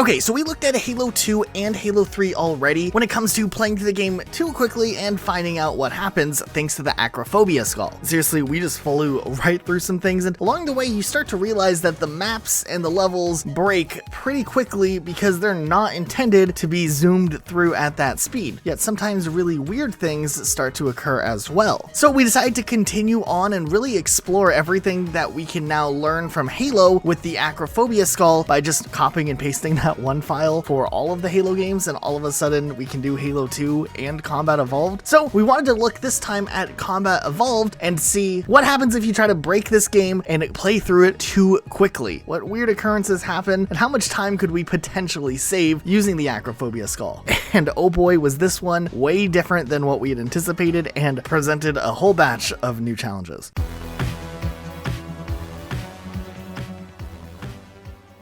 Okay, so we looked at Halo 2 and Halo 3 already when it comes to playing through the game too quickly and finding out what happens thanks to the acrophobia skull. Seriously, we just flew right through some things, and along the way you start to realize that the maps and the levels break pretty quickly because they're not intended to be zoomed through at that speed. Yet sometimes really weird things start to occur as well. So we decided to continue on and really explore everything that we can now learn from Halo with the acrophobia skull by just copying and pasting that one file for all of the Halo games, and all of a sudden we can do Halo 2 and Combat Evolved. So we wanted to look this time at Combat Evolved and see what happens if you try to break this game and play through it too quickly. What weird occurrences happen, and how much time could we potentially save using the acrophobia skull? And oh boy, was this one way different than what we had anticipated and presented a whole batch of new challenges.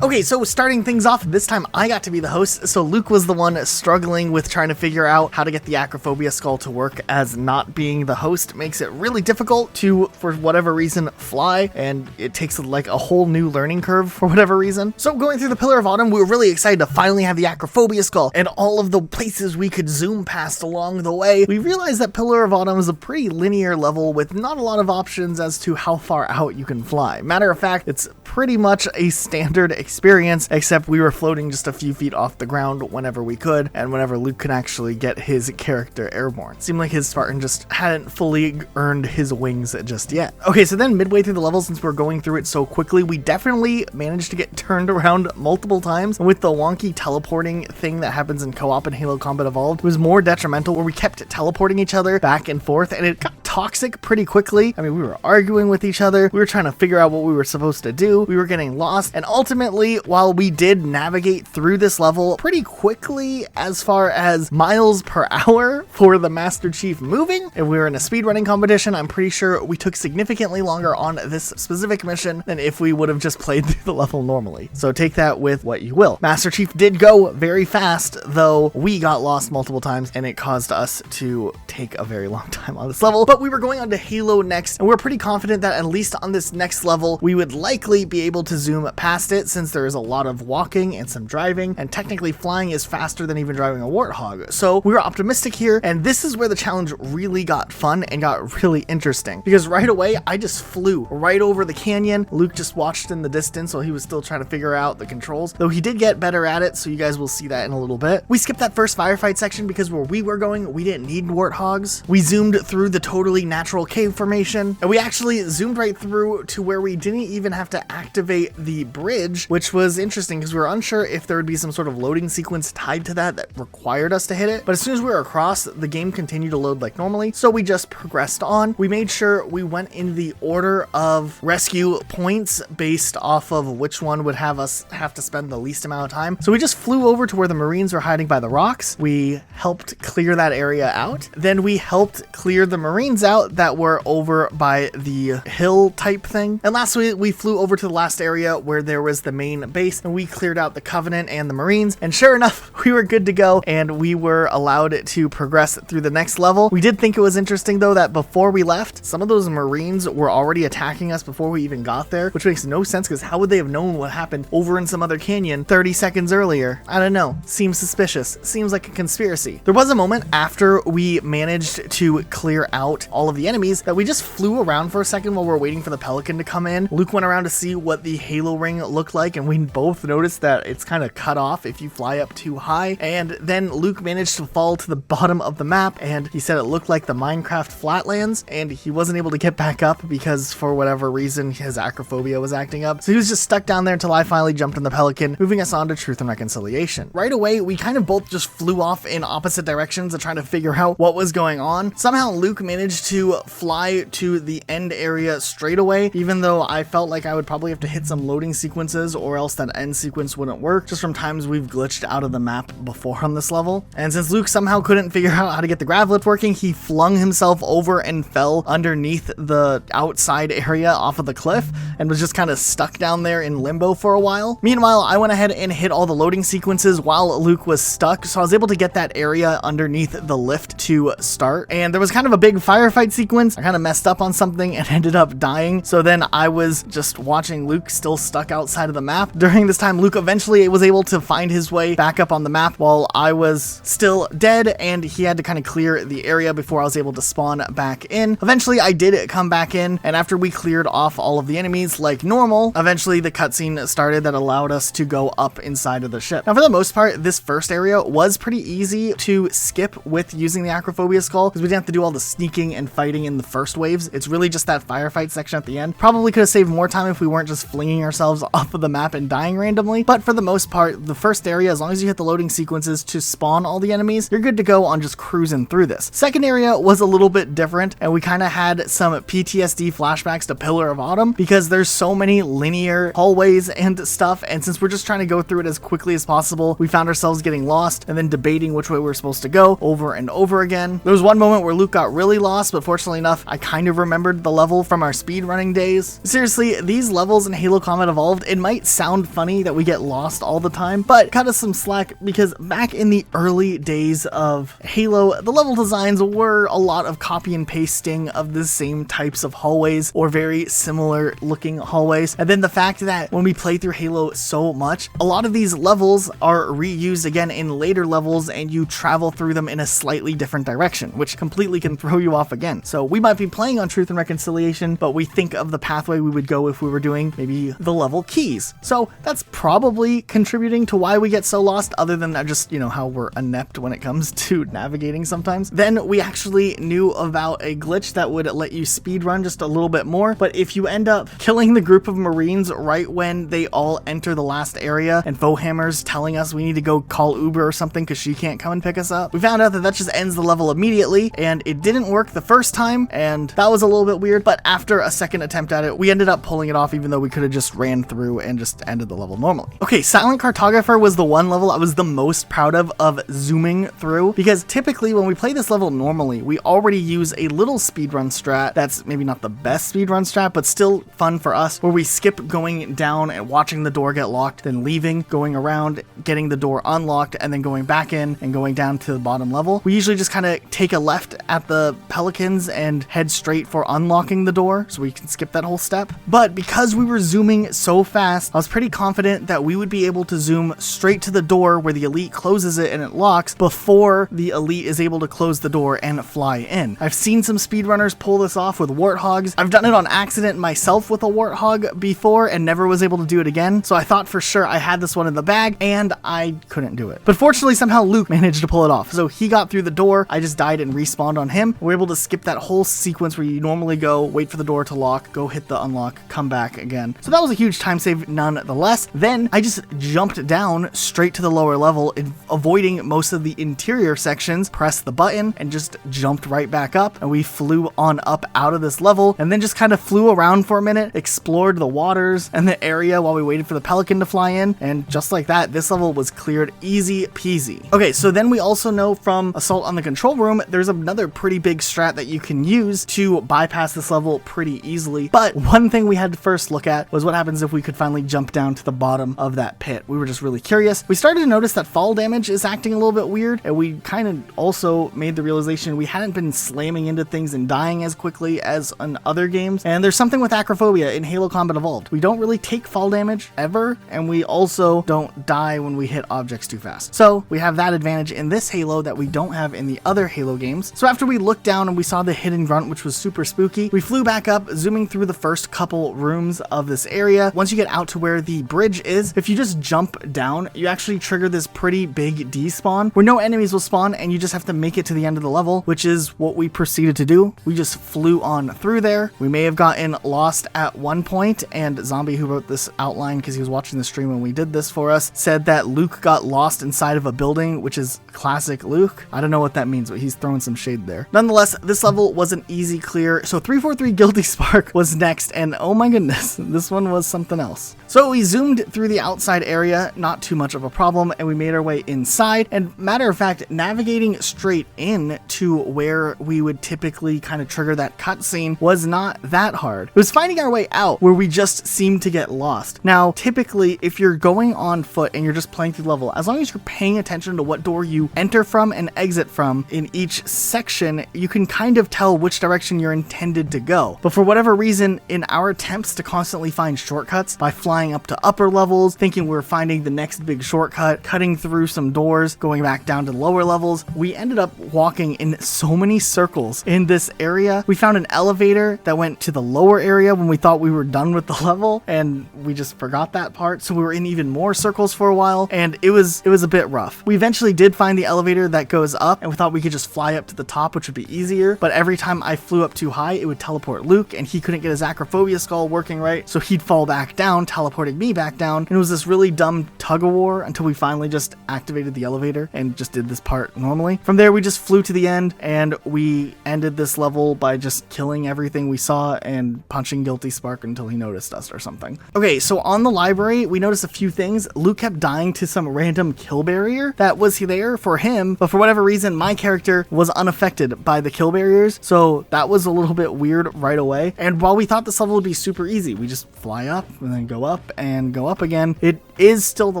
Okay, so starting things off, this time I got to be the host, so Luke was the one struggling with trying to figure out how to get the acrophobia skull to work, as not being the host makes it really difficult to, for whatever reason, fly, and it takes like a whole new learning curve for whatever reason. So going through the Pillar of Autumn, we were really excited to finally have the acrophobia skull and all of the places we could zoom past along the way. We realized that Pillar of Autumn is a pretty linear level with not a lot of options as to how far out you can fly. Matter of fact, it's pretty much a standard experience, except we were floating just a few feet off the ground whenever we could, and whenever Luke could actually get his character airborne. Seemed like his Spartan just hadn't fully earned his wings just yet. Okay, so then midway through the level, since we're going through it so quickly, we definitely managed to get turned around multiple times. With the wonky teleporting thing that happens in co-op in Halo Combat Evolved, it was more detrimental, where we kept teleporting each other back and forth, and it got toxic pretty quickly. I mean, we were arguing with each other, we were trying to figure out what we were supposed to do, we were getting lost, and ultimately, while we did navigate through this level pretty quickly as far as miles per hour for the Master Chief moving, and we were in a speedrunning competition, I'm pretty sure we took significantly longer on this specific mission than if we would have just played through the level normally. So take that with what you will. Master Chief did go very fast, though we got lost multiple times, and it caused us to take a very long time on this level. But we were going on to Halo next, and we're pretty confident that at least on this next level, we would likely be able to zoom past it, since there is a lot of walking and some driving, and technically flying is faster than even driving a Warthog. So we were optimistic here, and this is where the challenge really got fun and got really interesting, because right away I just flew right over the canyon. Luke just watched in the distance while he was still trying to figure out the controls, though he did get better at it, so you guys will see that in a little bit. We skipped that first firefight section because where we were going, we didn't need Warthogs. We zoomed through the totally natural cave formation, and we actually zoomed right through to where we didn't even have to activate the bridge, which was interesting because we were unsure if there would be some sort of loading sequence tied to that required us to hit it. But as soon as we were across, the game continued to load like normally, so we just progressed on. We made sure we went in the order of rescue points based off of which one would have us have to spend the least amount of time. So we just flew over to where the Marines were hiding by the rocks. We helped clear that area out. Then we helped clear the Marines out that were over by the hill type thing. And lastly, we flew over to the last area where there was the main base, and we cleared out the Covenant and the Marines, and sure enough, we were good to go, and we were allowed to progress through the next level. We did think it was interesting though that before we left, some of those Marines were already attacking us before we even got there, which makes no sense because how would they have known what happened over in some other canyon 30 seconds earlier? I don't know. Seems suspicious. Seems like a conspiracy. There was a moment after we managed to clear out all of the enemies that we just flew around for a second while we were waiting for the Pelican to come in. Luke went around to see what the Halo ring looked like, and we both noticed that it's kind of cut off if you fly up too high. And then Luke managed to fall to the bottom of the map, and he said it looked like the Minecraft flatlands, and he wasn't able to get back up because for whatever reason his acrophobia was acting up. So he was just stuck down there until I finally jumped on the Pelican, moving us on to Truth and Reconciliation. Right away, we kind of both just flew off in opposite directions and trying to figure out what was going on. Somehow Luke managed to fly to the end area straight away, even though I felt like I would probably have to hit some loading sequences or else that end sequence wouldn't work, just from times we've glitched out of the map before on this level. And since Luke somehow couldn't figure out how to get the grav lift working, he flung himself over and fell underneath the outside area off of the cliff and was just kind of stuck down there in limbo for a while. Meanwhile, I went ahead and hit all the loading sequences while Luke was stuck, so I was able to get that area underneath the lift to start. And there was kind of a big firefight sequence. I kind of messed up on something and ended up dying. So then I was just watching Luke still stuck outside of the map. During this time, Luke eventually was able to find his way back up on the map while I was still dead, and he had to kind of clear the area before I was able to spawn back in. Eventually, I did come back in, and after we cleared off all of the enemies like normal, eventually the cutscene started that allowed us to go up inside of the ship. Now, for the most part, this first area was pretty easy to skip with using the acrophobia skull because we didn't have to do all the sneaking and fighting in the first waves. It's really just that firefight section at the end. Probably could have saved more time if we weren't just flinging ourselves off of the map and dying randomly, but for the most part, the first area, as long as you hit the loading sequences to spawn all the enemies, you're good to go on just cruising through this. Second area was a little bit different, and we kind of had some PTSD flashbacks to Pillar of Autumn because there's so many linear hallways and stuff, and since we're just trying to go through it as quickly as possible, we found ourselves getting lost and then debating which way we were supposed to go over and over again. There was one moment where Luke got really lost, but fortunately enough, I kind of remembered the level from our speedrunning days. Seriously, these levels in Halo Combat Evolved, it might sound funny that we get lost all the time, but cut us some slack because back in the early days of Halo, the level designs were a lot of copy and pasting of the same types of hallways or very similar looking hallways. And then the fact that when we play through Halo so much, a lot of these levels are reused again in later levels and you travel through them in a slightly different direction, which completely can throw you off again. So we might be playing on Truth and Reconciliation, but we think of the pathway we would go if we were doing maybe the level keys. So that's probably contributing to why we get so lost, other than just, how we're inept when it comes to navigating sometimes. Then we actually knew about a glitch that would let you speed run just a little bit more, but if you end up killing the group of Marines right when they all enter the last area and Fohammer's telling us we need to go call Uber or something because she can't come and pick us up, we found out that that just ends the level immediately, and it didn't work the first time, and that was a little bit weird, but after a second attempt at it, we ended up pulling it off even though we could have just ran through and just ended the level normally. Okay, Silent Cartographer was the one level I was the most proud of zooming through, because typically when we play this level normally, we already use a little speedrun strat that's maybe not the best speedrun strat, but still fun for us, where we skip going down and watching the door get locked, then leaving, going around, getting the door unlocked, and then going back in and going down to the bottom level. We usually just kind of take a left at the Pelicans and head straight for unlocking the door, so we can skip that whole step. But because we were zooming so fast, I was pretty confident that we would be able to zoom straight to the door where the elite closes it and it locks before the elite is able to close the door and fly in. I've seen some speedrunners pull this off with warthogs. I've done it on accident myself with a warthog before and never was able to do it again, so I thought for sure I had this one in the bag and I couldn't do it. But fortunately, somehow Luke managed to pull it off. So he got through the door, I just died and respawned on him. We were able to skip that whole sequence where you normally go, wait for the door to lock, go hit the unlock, come back again. So that was a huge time save nonetheless. Then I just jumped down straight to the lower level, avoiding most of the interior sections, pressed the button and just jumped right back up, and we flew on up out of this level and then just kind of flew around for a minute, explored the waters and the area while we waited for the Pelican to fly in, and just like that, this level was cleared easy peasy. Okay, so then we also know from Assault on the Control Room, there's another pretty big strat that you can use to bypass this level pretty easily, but one thing we had to first look at was what happens if we could finally jump down to the bottom of that pit. We were just really curious. We started to notice that fall damage is acting a little bit weird, and we kind of also made the realization we hadn't been slamming into things and dying as quickly as in other games, and there's something with acrophobia in Halo Combat Evolved. We don't really take fall damage ever, and we also don't die when we hit objects too fast. So we have that advantage in this Halo that we don't have in the other Halo games. So after we looked down and we saw the hidden grunt, which was super spooky, we flew back up, zooming through the first couple rooms of this area. Once you get out to where the bridge is, if you just jump down, you actually trigger this pretty big despawn where no enemies will spawn and you just have to make it to the end of the level, which is what we proceeded to do. We just flew on through there. We may have gotten lost at one point, and Zombie, who wrote this outline because he was watching the stream when we did this for us, said that Luke got lost inside of a building, which is classic Luke. I don't know what that means, but he's throwing some shade there. Nonetheless, this level was an easy clear. So 343 Guilty Spark was next, and oh my goodness, this one was something else. So we zoomed through the outside area, not too much of a problem, and we made our way inside. And matter of fact, navigating straight in to where we would typically kind of trigger that cutscene was not that hard. It was finding our way out where we just seemed to get lost. Now, typically, if you're going on foot and you're just playing through the level, as long as you're paying attention to what door you enter from and exit from, from in each section, you can kind of tell which direction you're intended to go. But for whatever reason, in our attempts to constantly find shortcuts by flying up to upper levels, thinking we were finding the next big shortcut, cutting through some doors, going back down to lower levels, we ended up walking in so many circles in this area. We found an elevator that went to the lower area when we thought we were done with the level, and we just forgot that part, so we were in even more circles for a while, and it was a bit rough. We eventually did find the elevator that goes up, and we thought we could just fly up to the top, which would be easier, but every time I flew up too high, it would teleport Luke, and he couldn't get his acrophobia skull working right, so he'd fall back down, teleporting me back down, and it was this really dumb tug-of-war until we finally just activated the elevator and just did this part normally. From there, we just flew to the end, and we ended this level by just killing everything we saw and punching Guilty Spark until he noticed us or something. Okay, so on the library, we noticed a few things. Luke kept dying to some random kill barrier that was there for him, but for whatever reason, my character was unaffected by the kill barriers, so that was a little bit weird right away. And while we thought this level would be super easy, we just fly up and then go up and go up again, it is still the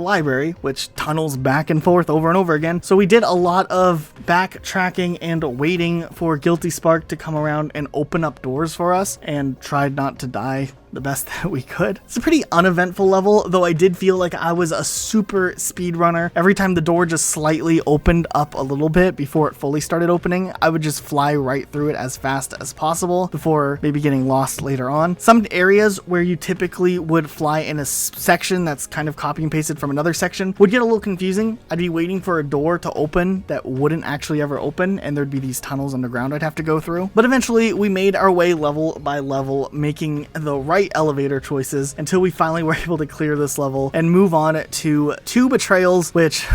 library, which tunnels back and forth over and over again. So we did a lot of backtracking and waiting for Guilty Spark to come around and open up doors for us, and tried not to die the best that we could. It's a pretty uneventful level, though I did feel like I was a super speedrunner. Every time the door just slightly opened up a little bit before it fully started opening, I would just fly right through it as fast as possible before maybe getting lost later on. Some areas where you typically would fly in a section that's kind of copy and pasted from another section would get a little confusing. I'd be waiting for a door to open that wouldn't actually ever open, and there'd be these tunnels underground I'd have to go through. But eventually we made our way level by level, making the right elevator choices until we finally were able to clear this level and move on to 2 betrayals, which,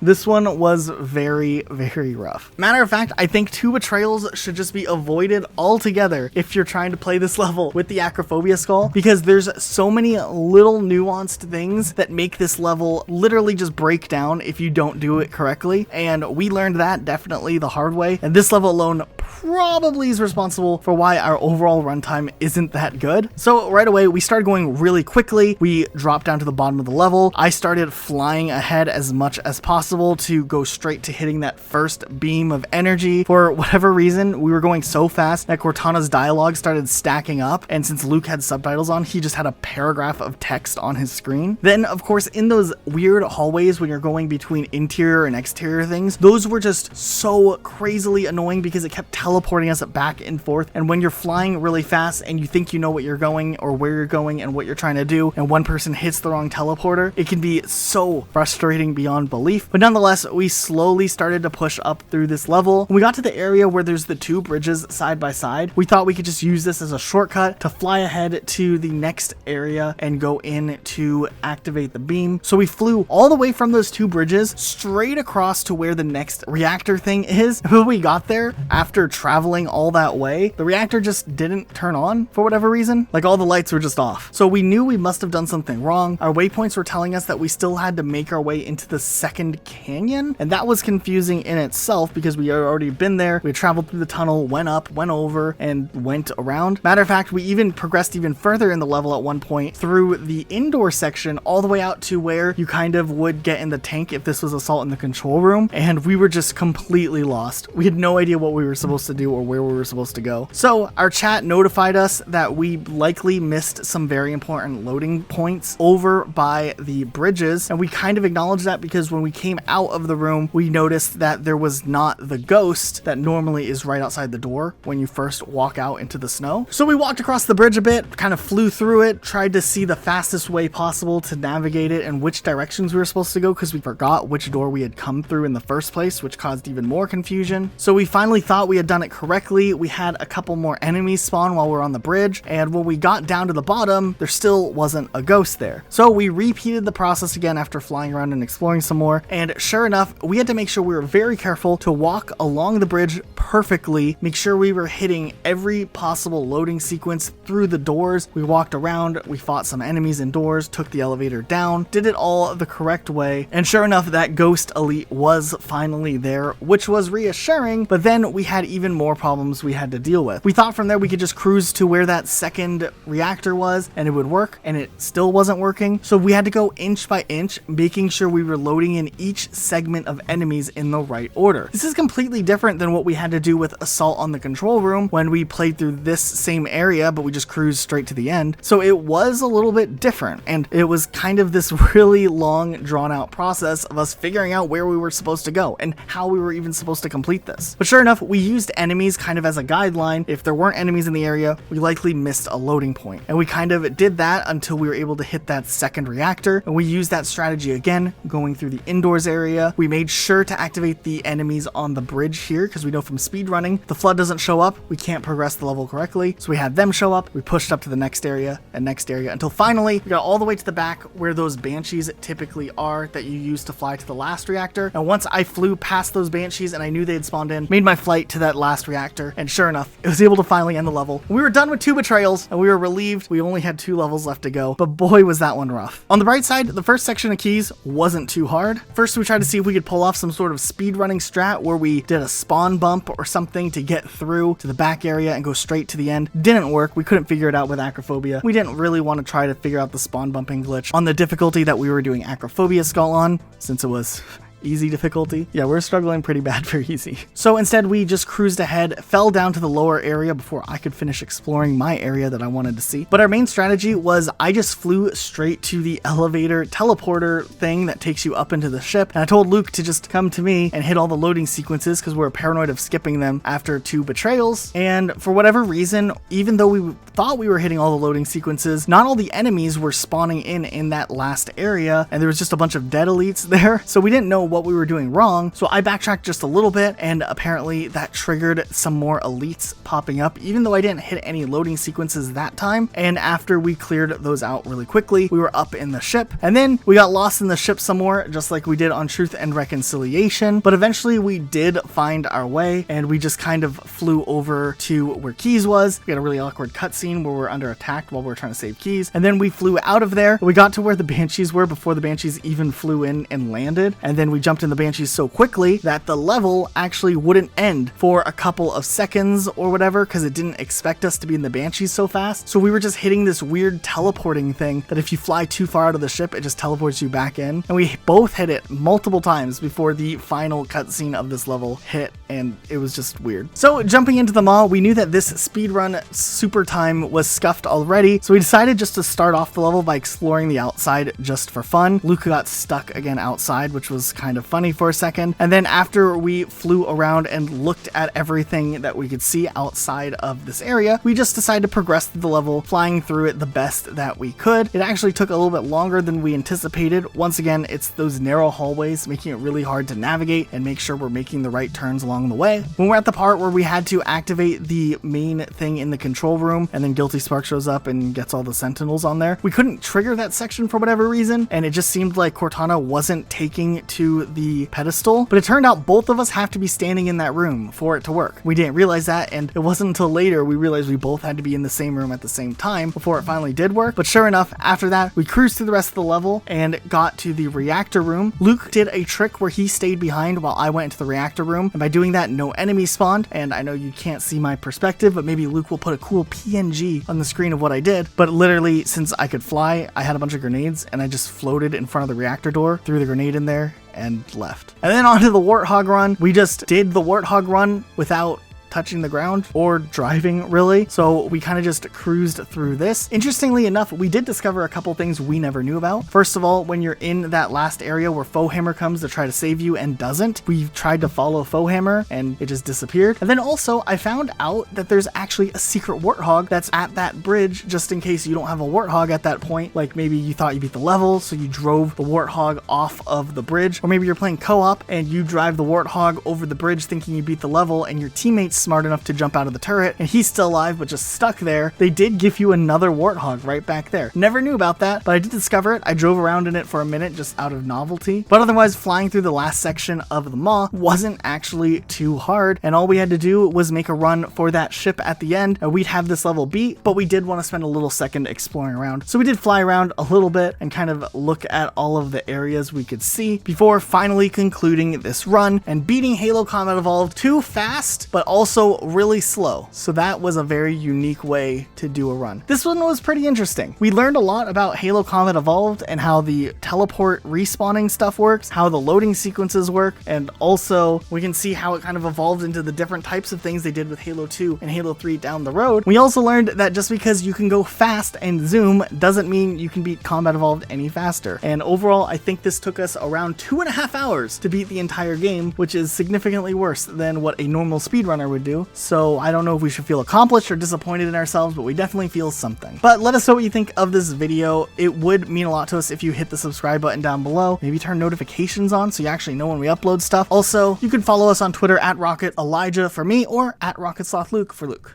this one was very, very rough. Matter of fact, I think 2 betrayals should just be avoided altogether if you're trying to play this level with the acrophobia skull, because there's so many little nuanced things that make this level literally just break down if you don't do it correctly, and we learned that definitely the hard way, and this level alone probably is responsible for why our overall runtime isn't that good. So right away, we started going really quickly. We dropped down to the bottom of the level. I started flying ahead as much as possible to go straight to hitting that first beam of energy. For whatever reason, we were going so fast that Cortana's dialogue started stacking up, and since Luke had subtitles on, he just had a paragraph of text on his screen. Then, of course, in those weird hallways when you're going between interior and exterior things, those were just so crazily annoying because it kept teleporting us back and forth, and when you're flying really fast and you think you know what you're going or where you're going and what you're trying to do, and one person hits the wrong teleporter, it can be so frustrating beyond belief. But nonetheless, we slowly started to push up through this level. When we got to the area where there's the 2 bridges side by side, we thought we could just use this as a shortcut to fly ahead to the next area and go in to activate the beam. So we flew all the way from those 2 bridges straight across to where the next reactor thing is. When we got there, after traveling all that way, the reactor just didn't turn on for whatever reason. Like, all the lights were just off. So we knew we must have done something wrong. Our waypoints were telling us that we still had to make our way into the second canyon, and that was confusing in itself because we had already been there. We had traveled through the tunnel, went up, went over, and went around. Matter of fact, we even progressed even further in the level at one point through the indoor section all the way out to where you kind of would get in the tank if this was Assault in the control room, and we were just completely lost. We had no idea what we were supposed to do or where we were supposed to go. So our chat notified us that we likely missed some very important loading points over by the bridges, and we kind of acknowledged that because when we came out of the room, we noticed that there was not the ghost that normally is right outside the door when you first walk out into the snow. So we walked across the bridge a bit, kind of flew through it, tried to see the fastest way possible to navigate it and which directions we were supposed to go because we forgot which door we had come through in the first place, which caused even more confusion. So we finally thought we had done it correctly. We had a couple more enemies spawn while we were on the bridge, and when we got down to the bottom, there still wasn't a ghost there. So we repeated the process again after flying around and exploring some more, and sure enough, we had to make sure we were very careful to walk along the bridge perfectly, make sure we were hitting every possible loading sequence through the doors. We walked around, we fought some enemies indoors, took the elevator down, did it all the correct way, and sure enough, that ghost elite was finally there, which was reassuring. But then we had even more problems we had to deal with. We thought from there we could just cruise to where that second reactor was and it would work, and it still wasn't working. So we had to go inch by inch, making sure we were loading in each segment of enemies in the right order. This is completely different than what we had to do with Assault on the control room when we played through this same area, but we just cruised straight to the end. So it was a little bit different, and it was kind of this really long, drawn out process of us figuring out where we were supposed to go and how we were even supposed to complete this. But sure enough, we used enemies kind of as a guideline. If there weren't enemies in the area, we likely missed a loading point. And we kind of did that until we were able to hit that second reactor, and we used that strategy again, going through the indoors area. We made sure to activate the enemies on the bridge here, because we know from speedrunning, the flood doesn't show up, we can't progress the level correctly. So we had them show up, we pushed up to the next area and next area until finally we got all the way to the back where those banshees typically are that you use to fly to the last reactor. And once I flew past those banshees and I knew they had spawned in, made my flight to that last reactor, and sure enough, it was able to finally end the level. We were done with 2 betrayals and we were relieved we only had 2 levels left to go, but boy was that one rough. On the bright side, the first section of keys wasn't too hard. First, we tried to see if we could pull off some sort of speedrunning strat where we did a spawn bump or something to get through to the back area and go straight to the end. Didn't work. We couldn't figure it out with acrophobia. We didn't really want to try to figure out the spawn bumping glitch on the difficulty that we were doing acrophobia skull on, since it was easy difficulty. Yeah, we're struggling pretty bad for easy. So instead, we just cruised ahead, fell down to the lower area before I could finish exploring my area that I wanted to see. But our main strategy was I just flew straight to the elevator teleporter thing that takes you up into the ship. And I told Luke to just come to me and hit all the loading sequences because we were paranoid of skipping them after 2 betrayals. And for whatever reason, even though we thought we were hitting all the loading sequences, not all the enemies were spawning in that last area. And there was just a bunch of dead elites there. So we didn't know what we were doing wrong. So I backtracked just a little bit, and apparently that triggered some more elites popping up, even though I didn't hit any loading sequences that time. And after we cleared those out really quickly, we were up in the ship, and then we got lost in the ship some more, just like we did on Truth and Reconciliation. But eventually we did find our way, and we just kind of flew over to where Keys was. We got a really awkward cutscene where we're under attack while we're trying to save Keys, and then we flew out of there. We got to where the Banshees were before the Banshees even flew in and landed, and then we jumped in the Banshees so quickly that the level actually wouldn't end for a couple of seconds or whatever, because it didn't expect us to be in the Banshees so fast. So we were just hitting this weird teleporting thing that if you fly too far out of the ship, it just teleports you back in. And we both hit it multiple times before the final cutscene of this level hit, and it was just weird. So jumping into the mall, we knew that this speedrun super time was scuffed already, so we decided just to start off the level by exploring the outside just for fun. Luke got stuck again outside, which was kind of funny for a second. And then after we flew around and looked at everything that we could see outside of this area, we just decided to progress through the level, flying through it the best that we could. It actually took a little bit longer than we anticipated. Once again, it's those narrow hallways making it really hard to navigate and make sure we're making the right turns along the way. When we're at the part where we had to activate the main thing in the control room, and then Guilty Spark shows up and gets all the sentinels on there, we couldn't trigger that section for whatever reason, and it just seemed like Cortana wasn't taking to the pedestal. But it turned out both of us have to be standing in that room for it to work. We didn't realize that, and it wasn't until later we realized we both had to be in the same room at the same time before it finally did work. But sure enough, after that, we cruised through the rest of the level and got to the reactor room. Luke did a trick where he stayed behind while I went into the reactor room, and by doing that, no enemies spawned. And I know you can't see my perspective, but maybe Luke will put a cool PNG on the screen of what I did. But literally, since I could fly, I had a bunch of grenades, and I just floated in front of the reactor door, threw the grenade in there, and left. And then onto the Warthog run. We just did the Warthog run without touching the ground or driving, really. So we kind of just cruised through this. Interestingly enough, we did discover a couple things we never knew about. First of all, when you're in that last area where Foehammer comes to try to save you and doesn't, we tried to follow Foehammer and it just disappeared. And then also I found out that there's actually a secret Warthog that's at that bridge, just in case you don't have a Warthog at that point. Like maybe you thought you beat the level, so you drove the Warthog off of the bridge, or maybe you're playing co-op and you drive the Warthog over the bridge thinking you beat the level, and your teammate's smart enough to jump out of the turret and he's still alive but just stuck there. They did give you another Warthog right back there. Never knew about that, but I did discover it. I drove around in it for a minute just out of novelty. But otherwise, flying through the last section of the maw wasn't actually too hard, and all we had to do was make a run for that ship at the end and we'd have this level beat. But we did want to spend a little second exploring around, so we did fly around a little bit and kind of look at all of the areas we could see before finally concluding this run and beating Halo Combat Evolved too fast, but also also really slow. So that was a very unique way to do a run. This one was pretty interesting. We learned a lot about Halo Combat Evolved and how the teleport respawning stuff works, how the loading sequences work, and also we can see how it kind of evolved into the different types of things they did with Halo 2 and Halo 3 down the road. We also learned that just because you can go fast and zoom doesn't mean you can beat Combat Evolved any faster. And overall, I think this took us around 2.5 hours to beat the entire game, which is significantly worse than what a normal speedrunner would do. So I don't know if we should feel accomplished or disappointed in ourselves, but we definitely feel something. But let us know what you think of this video. It would mean a lot to us if you hit the subscribe button down below. Maybe turn notifications on so you actually know when we upload stuff. Also, you can follow us on Twitter at Rocket Elijah for me or at Rocket Sloth Luke for Luke.